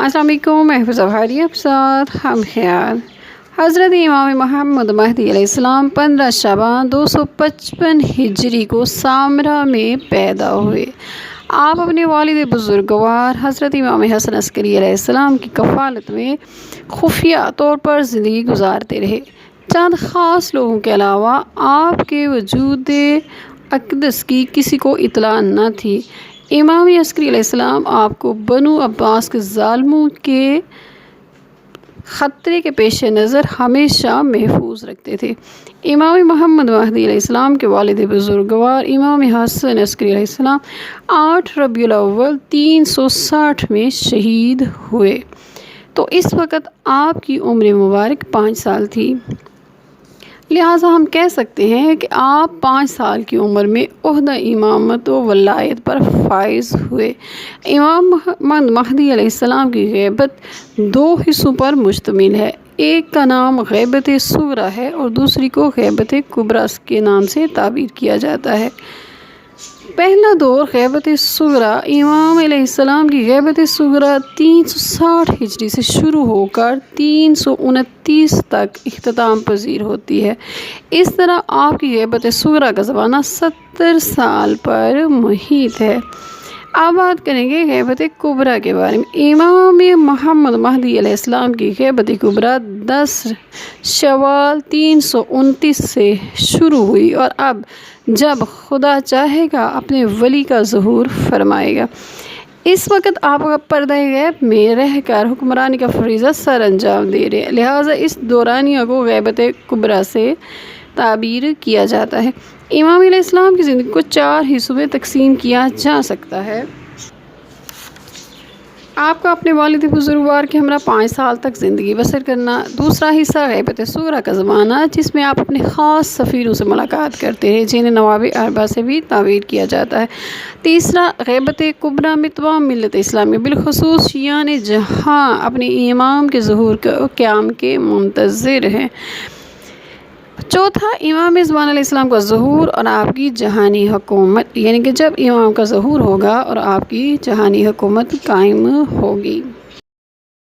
السلام علیکم، محفوظ افہاری کے ساتھ ہم خیال حضرت امام محمد مہدی علیہ السلام 15 شعبان 255 ہجری کو سامرا میں پیدا ہوئے۔ آپ اپنے والد بزرگوار حضرت امام حسن عسکری علیہ السلام کی کفالت میں خفیہ طور پر زندگی گزارتے رہے۔ چند خاص لوگوں کے علاوہ آپ کے وجود اقدس کی کسی کو اطلاع نہ تھی۔ امام عسکری علیہ السلام آپ کو بنو عباس کے ظالموں کے خطرے کے پیش نظر ہمیشہ محفوظ رکھتے تھے۔ امام محمد مہدی علیہ السلام کے والد بزرگوار امام حسن عسکری علیہ السلام 8 ربیع الاول 360 میں شہید ہوئے، تو اس وقت آپ کی عمر مبارک 5 سال تھی۔ لہٰذا ہم کہہ سکتے ہیں کہ آپ 5 سال کی عمر میں عہدہ امامت و ولایت پر فائز ہوئے۔ امام محمد مہدی علیہ السلام کی غیبت 2 حصوں پر مشتمل ہے۔ ایک کا نام غیبت صغریٰ ہے اور دوسری کو غیبت کبریٰ کے نام سے تعبیر کیا جاتا ہے۔ پہلا دور غیبت صغریٰ، امام علیہ السلام کی غیبت صغریٰ 360 ہجری سے شروع ہو کر 329 تک اختتام پذیر ہوتی ہے۔ اس طرح آپ کی غیبت صغریٰ کا زمانہ 70 سال پر محیط ہے۔ اب بات کریں گے غیبت کبریٰ کے بارے میں۔ امام محمد مہدی علیہ السلام کی غیبت کبریٰ 10 شوال 329 سے شروع ہوئی اور اب جب خدا چاہے گا اپنے ولی کا ظہور فرمائے گا۔ اس وقت آپ پردہ غیب میں رہ کر حکمرانی کا فریضہ سر انجام دے رہے ہیں، لہٰذا اس دورانیہ کو غیبت کبریٰ سے تعبیر کیا جاتا ہے۔ امام علیہ السلام کی زندگی کو 4 حصوں میں تقسیم کیا جا سکتا ہے۔ آپ کا اپنے والد بزرگوار کے ہمراہ 5 سال تک زندگی بسر کرنا۔ دوسرا حصہ غیبت صغریٰ کا زمانہ، جس میں آپ اپنے خاص سفیروں سے ملاقات کرتے ہیں، جنہیں نواب 4 سے بھی تعبیر کیا جاتا ہے۔ تیسرا غیبت کبریٰ میں تمام ملت اسلامیہ بالخصوص شیعان جہاں اپنے امام کے ظہور قیام کے منتظر ہیں۔ چوتھا امام زمان علیہ السلام کا ظہور اور آپ کی جہانی حکومت، یعنی کہ جب امام کا ظہور ہوگا اور آپ کی جہانی حکومت قائم ہوگی۔